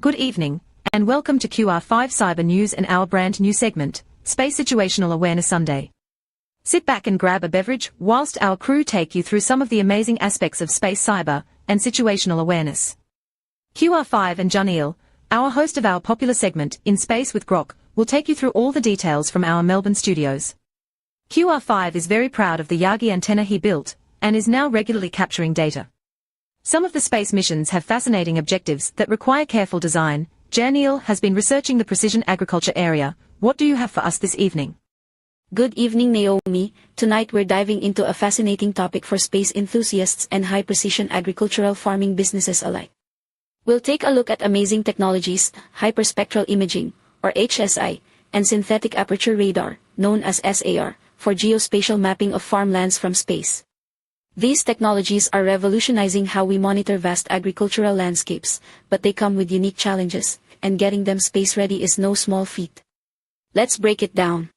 Good evening, and welcome to QR5 Cyber News and our brand new segment, Space Situational Awareness Sunday. Sit back and grab a beverage whilst our crew take you through some of the amazing aspects of space cyber and situational awareness. QR5 and Janil, our host of our popular segment, In Space with Grok, will take you through all the details from our Melbourne studios. QR5 is very proud of the Yagi antenna he built, and is now regularly capturing data. Some of the space missions have fascinating objectives that require careful design. Janil has been researching the precision agriculture area. What do you have for us this evening? Good evening, Naomi. Tonight we're diving into a fascinating topic for space enthusiasts and high-precision agricultural farming businesses alike. We'll take a look at amazing technologies, hyperspectral imaging, or HSI, and synthetic aperture radar, known as SAR, for geospatial mapping of farmlands from space. These technologies are revolutionizing how we monitor vast agricultural landscapes, but they come with unique challenges, and getting them space-ready is no small feat. Let's break it down.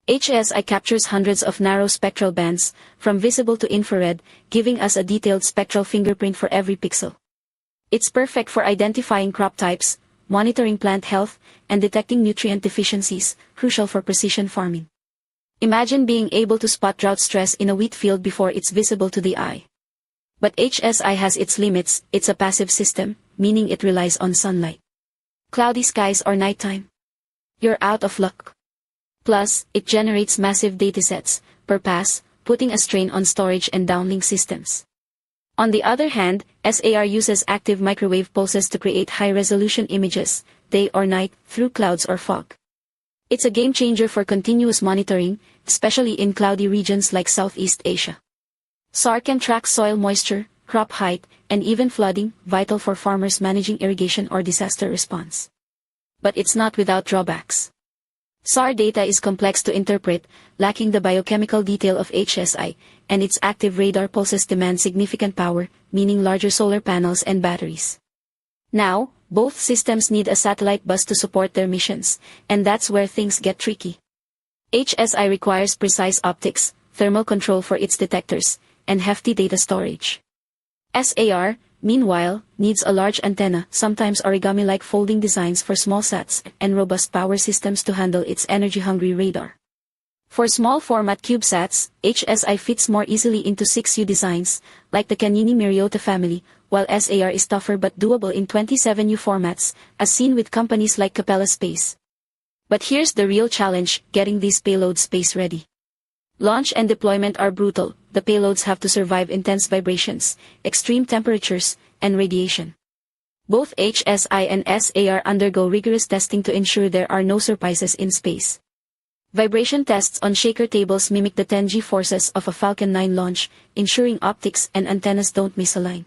HSI captures hundreds of narrow spectral bands, from visible to infrared, giving us a detailed spectral fingerprint for every pixel. It's perfect for identifying crop types, monitoring plant health, and detecting nutrient deficiencies, crucial for precision farming. Imagine being able to spot drought stress in a wheat field before it's visible to the eye. But HSI has its limits. It's a passive system, meaning it relies on sunlight. Cloudy skies or nighttime? You're out of luck. Plus, it generates massive datasets per pass, putting a strain on storage and downlink systems. On the other hand, SAR uses active microwave pulses to create high-resolution images, day or night, through clouds or fog. It's a game-changer for continuous monitoring, especially in cloudy regions like Southeast Asia. SAR can track soil moisture, crop height, and even flooding, vital for farmers managing irrigation or disaster response. But it's not without drawbacks. SAR data is complex to interpret, lacking the biochemical detail of HSI, and its active radar pulses demand significant power, meaning larger solar panels and batteries. Now, both systems need a satellite bus to support their missions, and that's where things get tricky. HSI requires precise optics, thermal control for its detectors, and hefty data storage. SAR, meanwhile, needs a large antenna, sometimes origami-like folding designs for small sats, and robust power systems to handle its energy-hungry radar. For small-format Cubesats, HSI fits more easily into 6U designs, like the Kanyini Myriota family, while SAR is tougher but doable in 27U formats, as seen with companies like Capella Space. But here's the real challenge: getting these payloads space-ready. Launch and deployment are brutal. The payloads have to survive intense vibrations, extreme temperatures, and radiation. Both HSI and SAR undergo rigorous testing to ensure there are no surprises in space. Vibration tests on shaker tables mimic the 10G forces of a Falcon 9 launch, ensuring optics and antennas don't misalign.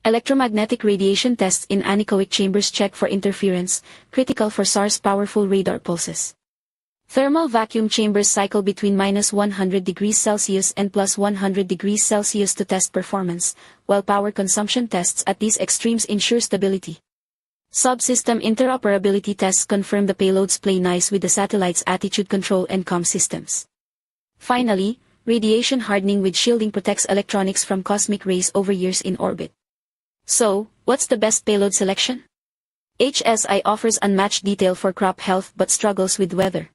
Electromagnetic radiation tests in anechoic chambers check for interference, critical for SAR's powerful radar pulses. Thermal vacuum chambers cycle between -100°C and +100°C to test performance, while power consumption tests at these extremes ensure stability. Subsystem interoperability tests confirm the payloads play nice with the satellite's attitude control and comm systems. Finally, radiation hardening with shielding protects electronics from cosmic rays over years in orbit. So, what's the best payload selection? HSI offers unmatched detail for crop health but struggles with weather.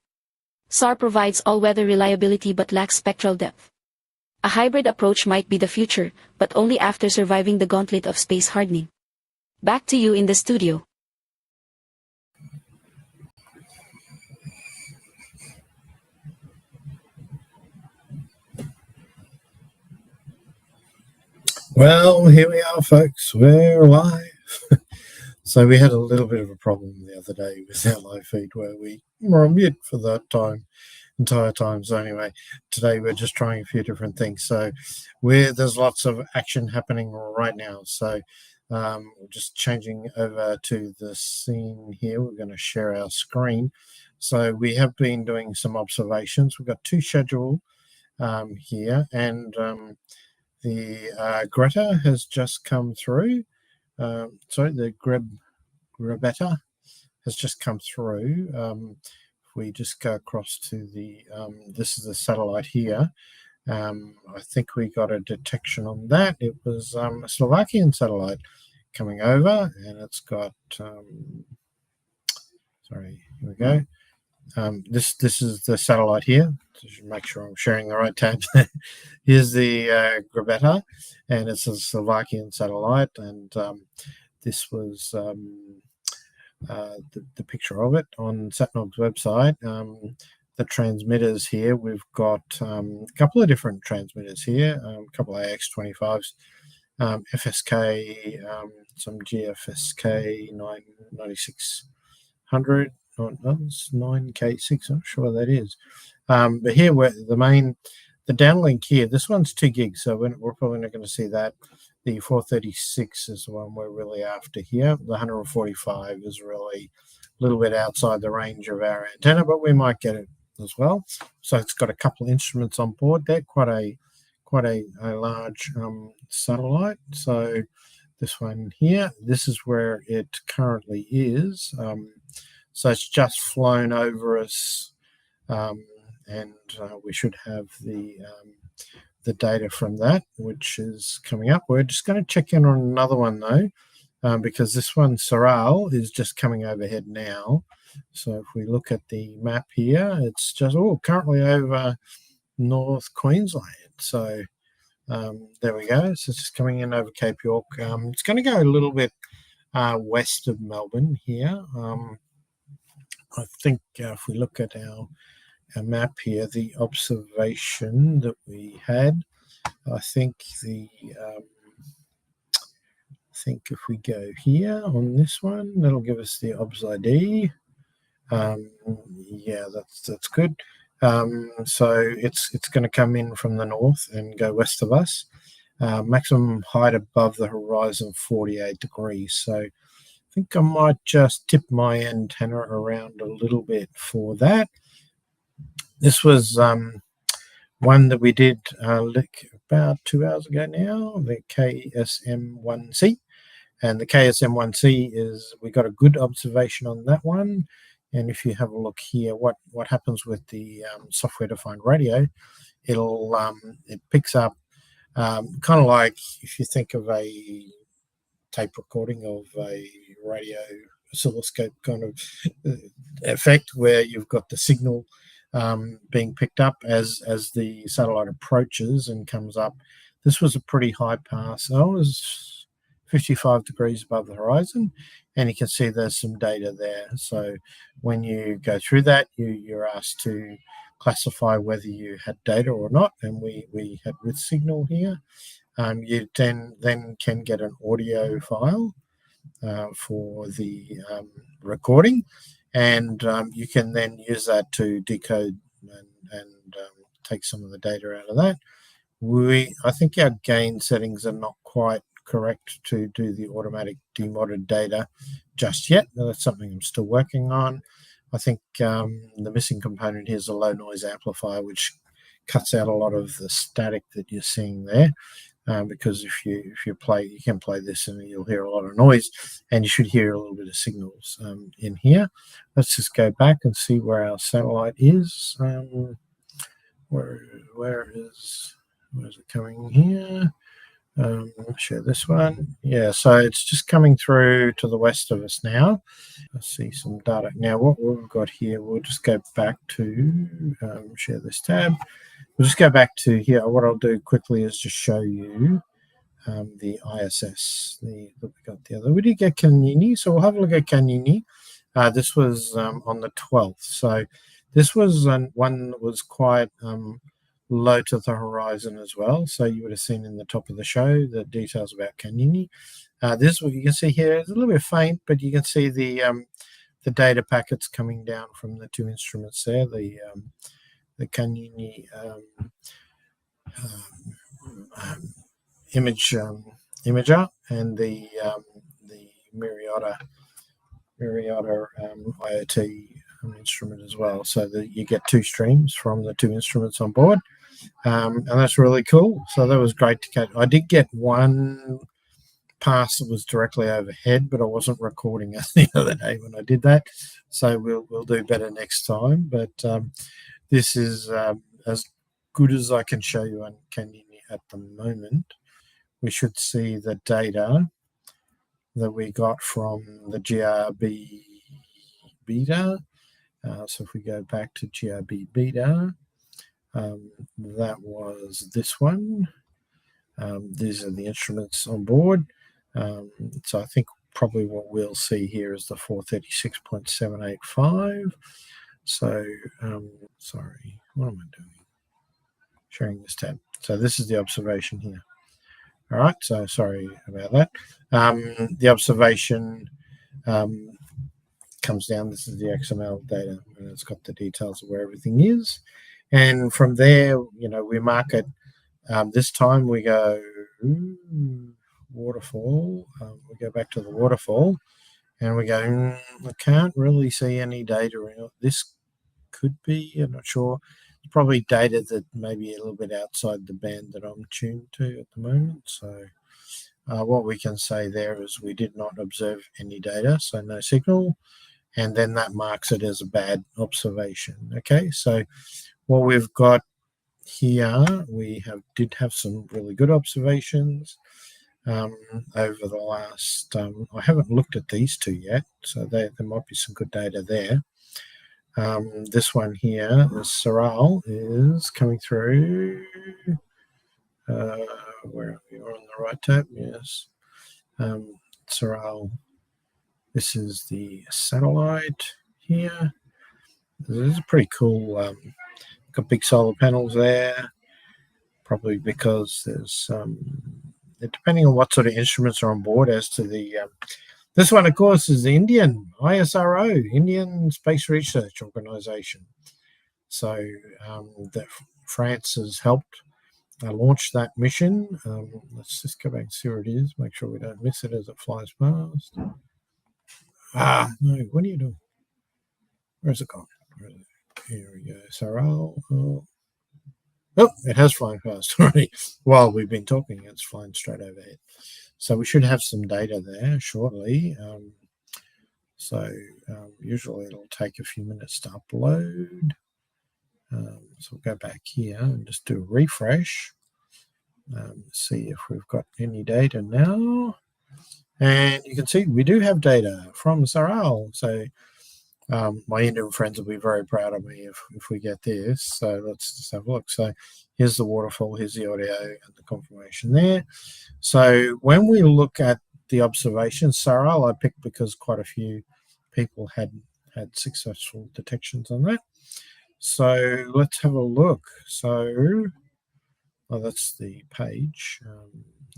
SAR provides all-weather reliability but lacks spectral depth. A hybrid approach might be the future, but only after surviving the gauntlet of space hardening. Back to you in the studio. Well, here we are, folks. We're live. So we had a little bit of a problem the other day with our live feed where we were on mute for that entire time. So anyway, today we're just trying a few different things. So there's lots of action happening right now. So we're just changing over to the scene here. We're going to share our screen. So we have been doing some observations. We've got two scheduled here, and the Greta has just come through. The Grebetta has just come through. If we just go across to the, this is the satellite here. I think we got a detection on that. It was a Slovakian satellite coming over, and it's got, sorry, here we go. This is the satellite here. Just make sure I'm sharing the right tab. Here's the Grabetta, and it's a Slovakian satellite, and this was the picture of it on Satnog's website. The transmitters here, we've got a couple of different transmitters here, a couple of AX25s, FSK, some GFSK 9600. Oh, it's 9K6, I'm not sure what that is. But here, the downlink here, this one's 2 gigs, so we're probably not going to see that. The 436 is the one we're really after here. The 145 is really a little bit outside the range of our antenna, but we might get it as well. So it's got a couple of instruments on board there, quite a large satellite. So this one here, this is where it currently is. So it's just flown over us, and we should have the data from that, which is coming up. We're just going to check in on another one though, because this one, SARAL, is just coming overhead now. So if we look at the map here, it's just currently over North Queensland. So there we go. So it's just coming in over Cape York. It's going to go a little bit west of Melbourne here. I think if we look at our map here, the observation that we had, I think if we go here on this one, that'll give us the OBS ID. Yeah, that's good. So it's going to come in from the north and go west of us. Maximum height above the horizon 48 degrees. So I think I might just tip my antenna around a little bit for that. This was one that we did about 2 hours ago now, the KSM1C. And the KSM1C is, we got a good observation on that one. And if you have a look here, what happens with the software-defined radio, it picks up kind of like if you think of a tape recording of a radio oscilloscope kind of effect, where you've got the signal being picked up as the satellite approaches and comes up. This was a pretty high pass. It was 55 degrees above the horizon, and you can see there's some data there. So when you go through that, you're asked to classify whether you had data or not, and we had with signal here. You then can get an audio file for the recording, and you can then use that to decode and take some of the data out of that. I think our gain settings are not quite correct to do the automatic demodded data just yet. That's something I'm still working on. I think the missing component here is a low noise amplifier, which cuts out a lot of the static that you're seeing there. Because if you can play this and you'll hear a lot of noise, and you should hear a little bit of signals in here. Let's just go back and see where our satellite is. Where is it coming here? Share this one. Yeah, so it's just coming through to the west of us now. I see some data. Now what we've got here, we'll just go back to share this tab. We'll just go back to here. What I'll do quickly is just show you the ISS that we got the other. We did get Kanyini, so we'll have a look at Kanyini. This was on the 12th. So this was one that was quite low to the horizon as well. So you would have seen in the top of the show the details about Kanyini. This, what you can see here, is a little bit faint, but you can see the data packets coming down from the two instruments there. The Kanyini imager and the Myriota IoT instrument as well, so that you get two streams from the two instruments on board, and that's really cool. So that was great to catch. I did get one pass that was directly overhead, but I wasn't recording it the other day when I did that, so we'll do better next time. But this is as good as I can show you on Kanyini at the moment. We should see the data that we got from the GRB beta. So if we go back to GRB beta, that was this one. These are the instruments on board. So I think probably what we'll see here is the 436.785. So, sorry, what am I doing? Sharing this tab. So this is the observation here. All right, so sorry about that. The observation comes down. This is the XML data, and it's got the details of where everything is. And from there, we mark it. This time we go waterfall. We go back to the waterfall, and we go, I can't really see any data in it. This could be, I'm not sure. It's probably data that maybe a little bit outside the band that I'm tuned to at the moment. So what we can say there is we did not observe any data, so no signal, and then that marks it as a bad observation. Okay, so what we've got here, we did have some really good observations over the last, I haven't looked at these two yet, so there might be some good data there. This one here, the SARAL, is coming through. Where are we? We're on the right tab, yes. SARAL, this is the satellite here. This is pretty cool. Got big solar panels there, probably because there's depending on what sort of instruments are on board as to the this one, of course, is the Indian ISRO, Indian Space Research Organization. So that France has helped launch that mission. Let's just go back and see where it is, make sure we don't miss it as it flies past. No, what are you doing? Where's it gone? Here we go, SARAL. Oh, it has flown past already. While we've been talking, it's flying straight overhead. So we should have some data there shortly. Usually it'll take a few minutes to upload. So we'll go back here and just do a refresh. See if we've got any data now. And you can see we do have data from SARAL. So my Indian friends will be very proud of me if we get this. So let's just have a look. So here's the waterfall, here's the audio and the confirmation there. So when we look at the observations, SARAL I picked because quite a few people had successful detections on that. So let's have a look. So that's the page.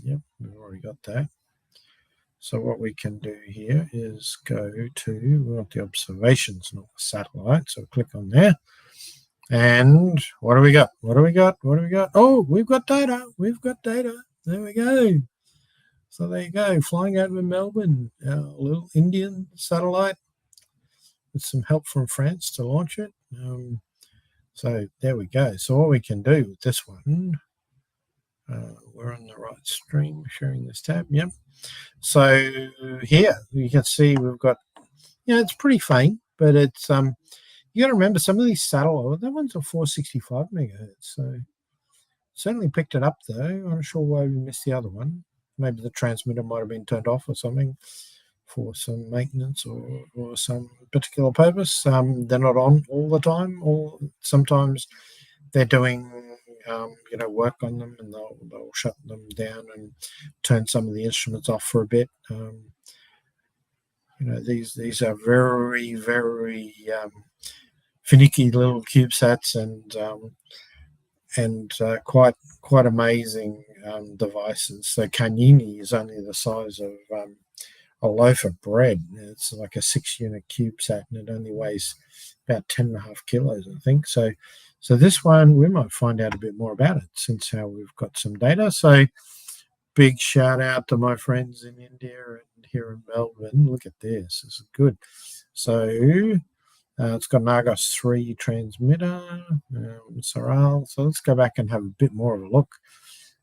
Yep, we've already got that. So what we can do here is go to, we want the observations, not the satellite. So click on there. And what do we got? What do we got? What do we got? Oh, we've got data. We've got data. There we go. So there you go. Flying over Melbourne, our little Indian satellite with some help from France to launch it. So there we go. So what we can do with this one, we're on the right stream, sharing this tab. Yep. So here you can see we've got, it's pretty faint, but it's you got to remember some of these satellite, that one's a 465 megahertz. So certainly picked it up though. I'm not sure why we missed the other one. Maybe the transmitter might have been turned off or something for some maintenance or some particular purpose. They're not on all the time, or sometimes they're doing work on them, and they'll shut them down and turn some of the instruments off for a bit. These are very, very finicky little Cubesats and quite amazing devices. So Kanyini is only the size of a loaf of bread. It's like a 6-unit Cubesat, and it only weighs about 10.5 kilos, I think. So this one, we might find out a bit more about it since we've got some data. So big shout out to my friends in India and here in Melbourne. Look at this. This is good. So it's got an Argos 3 transmitter, SARAL. So let's go back and have a bit more of a look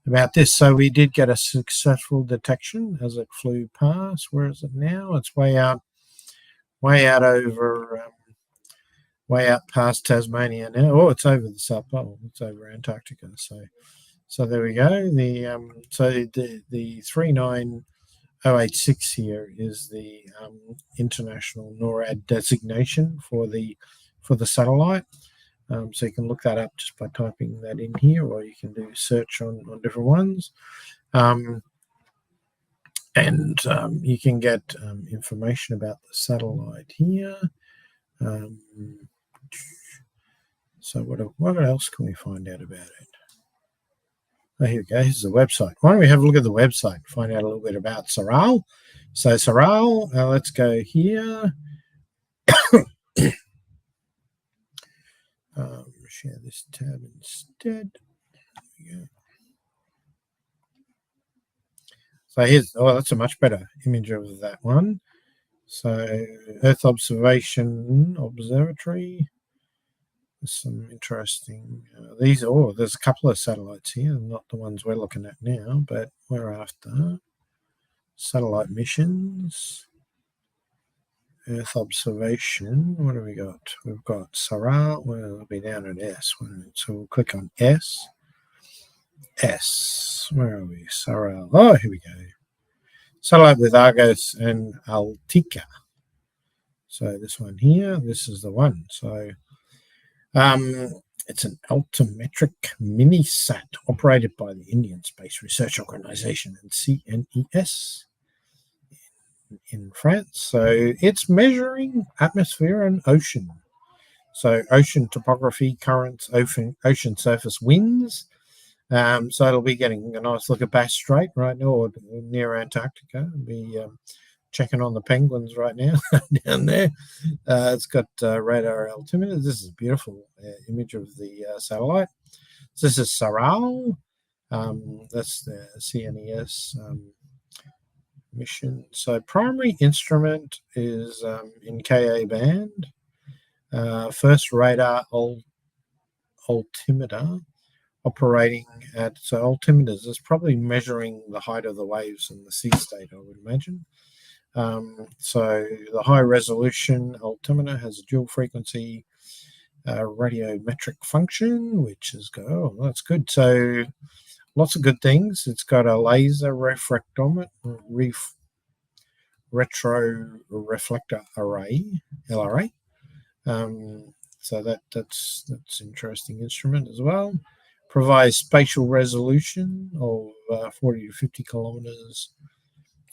about this. So we did get a successful detection as it flew past. Where is it now? It's way out over... way out past Tasmania now. Oh, it's over the South Pole. It's over Antarctica. So there we go. The 3908 086 here is the international NORAD designation for the satellite. So you can look that up just by typing that in here, or you can do search on different ones. And you can get information about the satellite here. So what else can we find out about it? Oh, here we go. Here's the website. Why don't we have a look at the website, find out a little bit about SARAL. So SARAL, let's go here. Share this tab instead. Yeah. So here's, that's a much better image of that one. So Earth Observatory. There's some interesting, there's a couple of satellites here, not the ones we're looking at now, but we're after satellite missions. Earth observation. What do we got? We've got SARAL. Well, it'll be down at S. So we'll click on S. S. Where are we? SARAL. Oh, here we go. Satellite with Argos and Altica. So this one here. This is the one. So it's an altimetric mini-sat operated by the Indian Space Research Organisation and CNES. In France. So it's measuring atmosphere and ocean. So ocean topography, currents, ocean surface winds. So it'll be getting a nice look at Bass Strait right now, or near Antarctica. It'll be checking on the penguins right now down there. It's got radar altimeter. This is a beautiful image of the satellite. So this is SARAL. That's the CNES mission. So primary instrument is in Ka band. First radar altimeter operating at, so altimeters is probably measuring the height of the waves in the sea state, I would imagine. So the high resolution altimeter has a dual frequency radiometric function, which is that's good. So lots of good things. It's got a laser refractometer, retroreflector array, LRA. So that's interesting instrument as well. Provides spatial resolution of 40 to 50 kilometers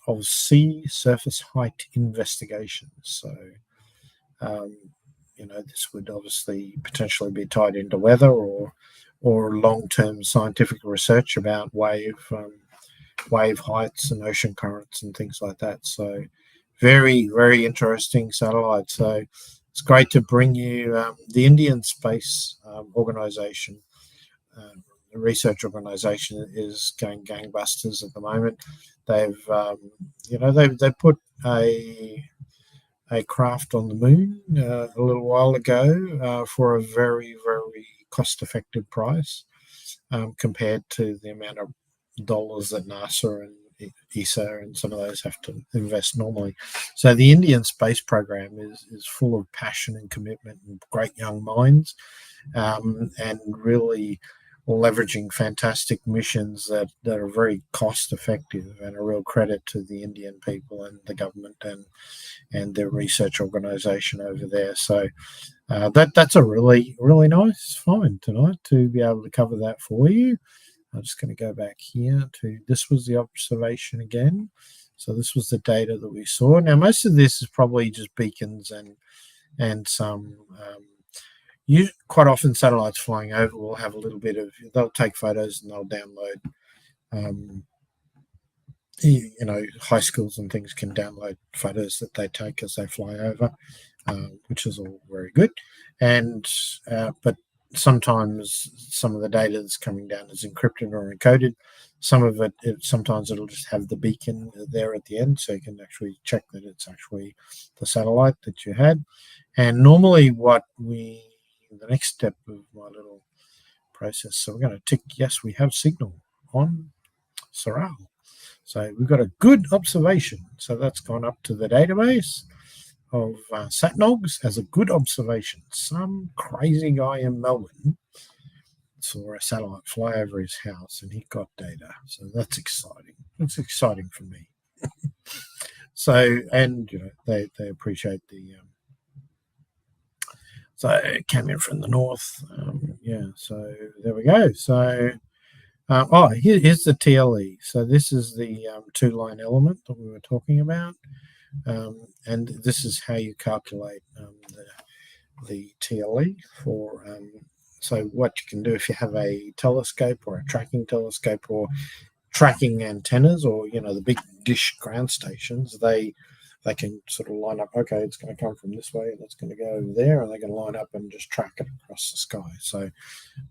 of sea surface height investigations. So this would obviously potentially be tied into weather or long-term scientific research about wave heights and ocean currents and things like that. So very, very interesting satellite. So it's great to bring you the Indian Space Organization. The research organization is going gangbusters at the moment. They've they put a craft on the moon a little while ago for a very, very cost-effective price compared to the amount of dollars that NASA and ESA and some of those have to invest normally. So the Indian space program is full of passion and commitment and great young minds, and really leveraging fantastic missions that are very cost effective, and a real credit to the Indian people and the government and their research organization over there. So that's a really, really nice find tonight to be able to cover that for you. I'm just going to go back here to, this was the observation again. So this was the data that we saw. Now, most of this is probably just beacons and some, quite often satellites flying over will have a little bit of, they'll take photos and they'll download, high schools and things can download photos that they take as they fly over, which is all very good. And, but sometimes some of the data that's coming down is encrypted or encoded. Some of it, sometimes it'll just have the beacon there at the end, so you can actually check that it's actually the satellite that you had. And normally the next step of my little process, so we're going to tick yes, we have signal on SARAL. So we've got a good observation. So that's gone up to the database of SatNogs as a good observation. Some crazy guy in Melbourne saw a satellite fly over his house and he got data. So that's exciting. It's exciting for me. So, and they appreciate the so came in from the north. So there we go. So here's the TLE. So this is the two-line element that we were talking about, and this is how you calculate the TLE for. So what you can do if you have a telescope or a tracking telescope or tracking antennas, or the big dish ground stations, they can sort of line up. Okay, it's going to come from this way and it's going to go over there, and they can line up and just track it across the sky. So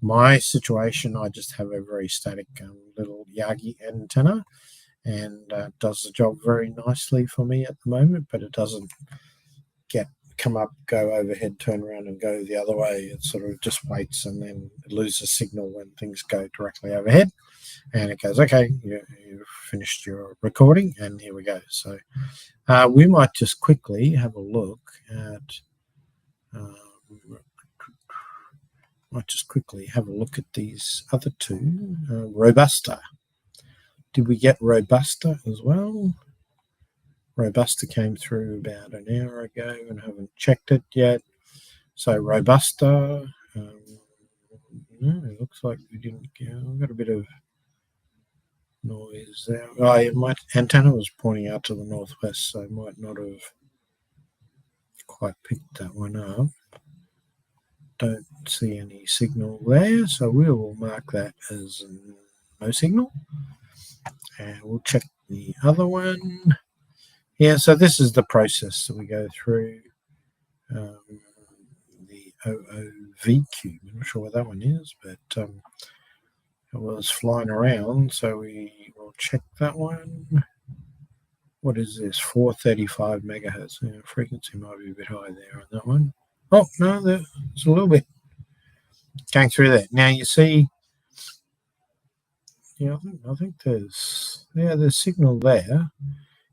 my situation, I just have a very static little Yagi antenna, and does the job very nicely for me at the moment, but it doesn't come up, go overhead, turn around and go the other way. It sort of just waits, and then it loses signal when things go directly overhead, and it goes, okay, you've finished your recording, and here we go. So we might just quickly have a look at these other two. Robusta. Did we get Robusta as well? Robusta came through about an hour ago and haven't checked it yet. So Robusta, it looks like we didn't get. I've got a bit of noise there. My antenna was pointing out to the northwest, so I might not have quite picked that one up. Don't see any signal there, so we will mark that as no signal. And we'll check the other one. Yeah, so this is the process that we go through. The OOV cube. I'm not sure what that one is, but it was flying around, so we will check that one. What is this? 435 megahertz. Frequency might be a bit high there on that one. Oh, no, there's a little bit going through there. Now you see, I think there's signal there.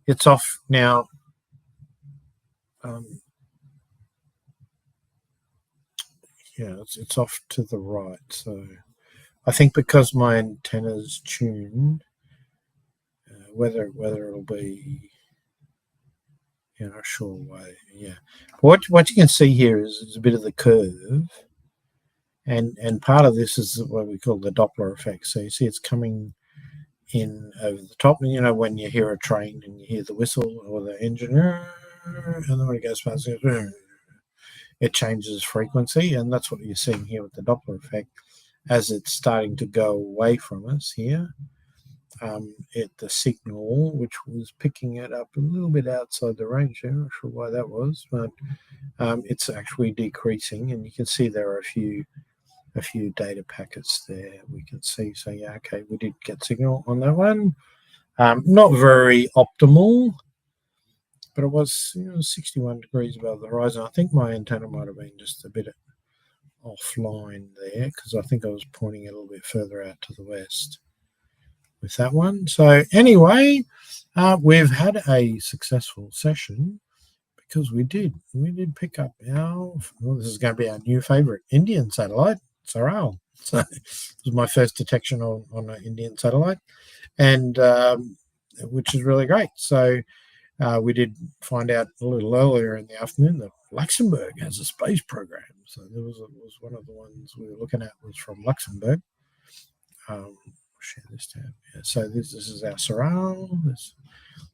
It's off now. It's off to the right. So I think because my antenna's tuned, whether it'll be a short way. Yeah. What you can see here is a bit of the curve, and part of this is what we call the Doppler effect. So you see it's coming in over the top, and when you hear a train and you hear the whistle or the engine, and then when it goes past, it changes frequency, and that's what you're seeing here with the Doppler effect. As it's starting to go away from us here, the signal, which was picking it up a little bit outside the range, I'm not sure why that was, but it's actually decreasing, and you can see there are a few data packets there we can see. So yeah, okay, we did get signal on that one. Not very optimal, but it was 61 degrees above the horizon. I think my antenna might have been just a bit offline there, because I think I was pointing it a little bit further out to the west with that one. So anyway, we've had a successful session, because we did pick up this is going to be our new favorite Indian satellite, SARAL. So this was my first detection on an Indian satellite, and which is really great. So we did find out a little earlier in the afternoon that Luxembourg has a space program. So there was one of the ones we were looking at was from Luxembourg. Share this tab. Yeah, so this is our SARAL.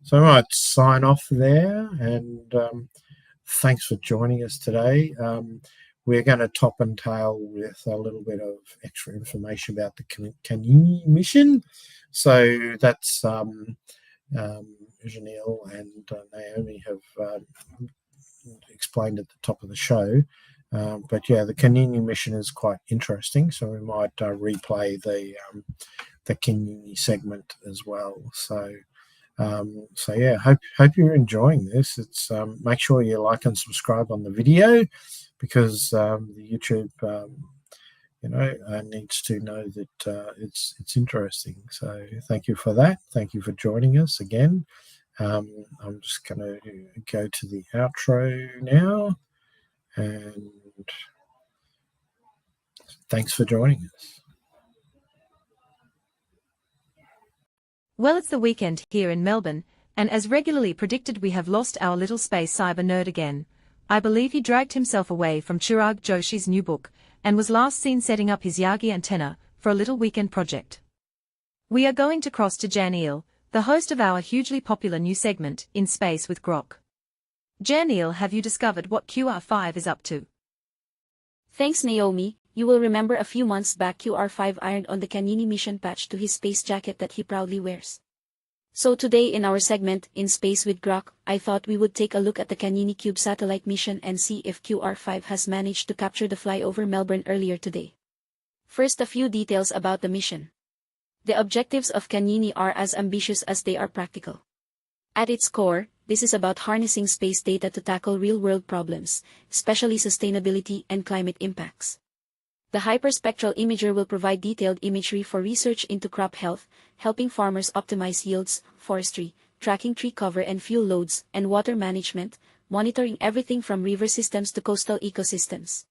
So I might sign off there, and thanks for joining us today. We're going to top and tail with a little bit of extra information about the Kanyini mission. So that's Janelle and Naomi have explained at the top of the show. But yeah, the Kanyini mission is quite interesting, so we might replay the Kanyini segment as well. So yeah, hope you're enjoying this. It's make sure you like and subscribe on the video, because the YouTube needs to know that it's interesting. So thank you for that. Thank you for joining us again. I'm just going to go to the outro now, and thanks for joining us. Well, it's the weekend here in Melbourne, And as regularly predicted, we have lost our little space cyber nerd again. I believe he dragged himself away from Chirag Joshi's new book, and was last seen setting up his Yagi antenna for a little weekend project. We are going to cross to Janeel, the host of our hugely popular new segment, In Space with Grok. Janeel, have you discovered what QR5 is up to? Thanks, Naomi. You will remember a few months back QR5 ironed on the Kanyini mission patch to his space jacket that he proudly wears. So today in our segment, In Space with Grok, I thought we would take a look at the Kanyini Cube satellite mission and see if QR5 has managed to capture the flyover Melbourne earlier today. First, a few details about the mission. The objectives of Kanyini are as ambitious as they are practical. At its core, this is about harnessing space data to tackle real-world problems, especially sustainability and climate impacts. The hyperspectral imager will provide detailed imagery for research into crop health, helping farmers optimize yields, forestry, tracking tree cover and fuel loads, and water management, monitoring everything from river systems to coastal ecosystems.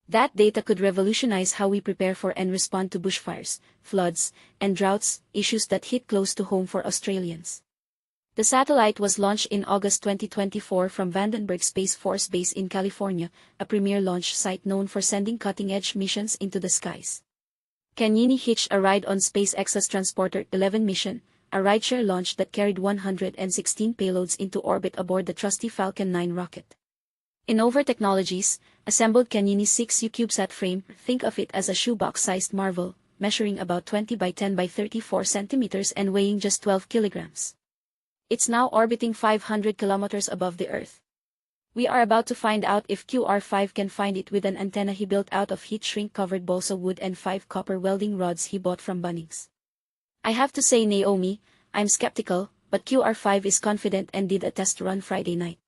That data could revolutionize how we prepare for and respond to bushfires, floods, and droughts, issues that hit close to home for Australians. The satellite was launched in August 2024 from Vandenberg Space Force Base in California, a premier launch site known for sending cutting-edge missions into the skies. Kanyini hitched a ride on SpaceX's Transporter 11 mission, a rideshare launch that carried 116 payloads into orbit aboard the trusty Falcon 9 rocket. Innover Technologies assembled Kanyini's 6U Cubesat frame. Think of it as a shoebox-sized marvel, measuring about 20 by 10 by 34 centimeters and weighing just 12 kilograms. It's now orbiting 500 kilometers above the Earth. We are about to find out if QR5 can find it with an antenna he built out of heat-shrink-covered balsa wood and 5 copper welding rods he bought from Bunnings. I have to say, Naomi, I'm skeptical, but QR5 is confident and did a test run Friday night.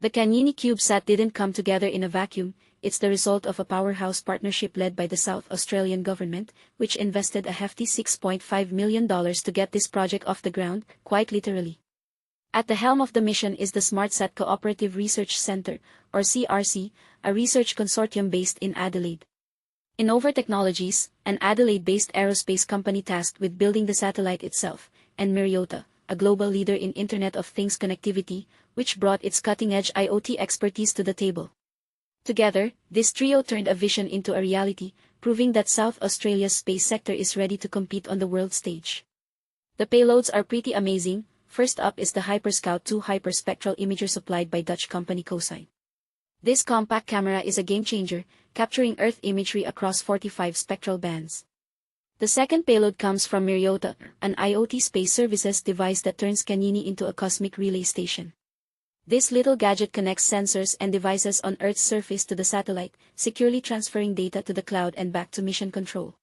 The Kanyini CubeSat didn't come together in a vacuum. It's the result of a powerhouse partnership led by the South Australian government, which invested a hefty $6.5 million to get this project off the ground, quite literally. At the helm of the mission is the SmartSat Cooperative Research Centre, or CRC, a research consortium based in Adelaide. Innover Technologies, an Adelaide-based aerospace company tasked with building the satellite itself, and Myriota, a global leader in Internet of Things connectivity, which brought its cutting-edge IoT expertise to the table. Together, this trio turned a vision into a reality, proving that South Australia's space sector is ready to compete on the world stage. The payloads are pretty amazing. First up is the HyperScout 2 hyperspectral imager supplied by Dutch company Cosine. This compact camera is a game-changer, capturing Earth imagery across 45 spectral bands. The second payload comes from Myriota, an IoT space services device that turns Kanyini into a cosmic relay station. This little gadget connects sensors and devices on Earth's surface to the satellite, securely transferring data to the cloud and back to mission control.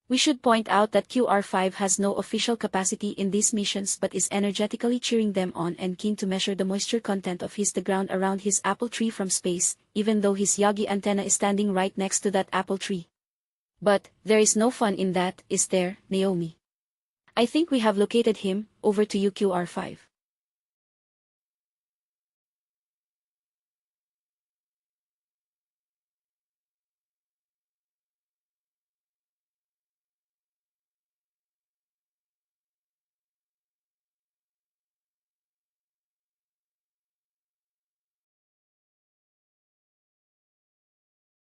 We should point out that QR5 has no official capacity in these missions but is energetically cheering them on and keen to measure the moisture content of the ground around his apple tree from space, even though his Yagi antenna is standing right next to that apple tree. But there is no fun in that, is there, Naomi? I think we have located him. Over to you, QR5.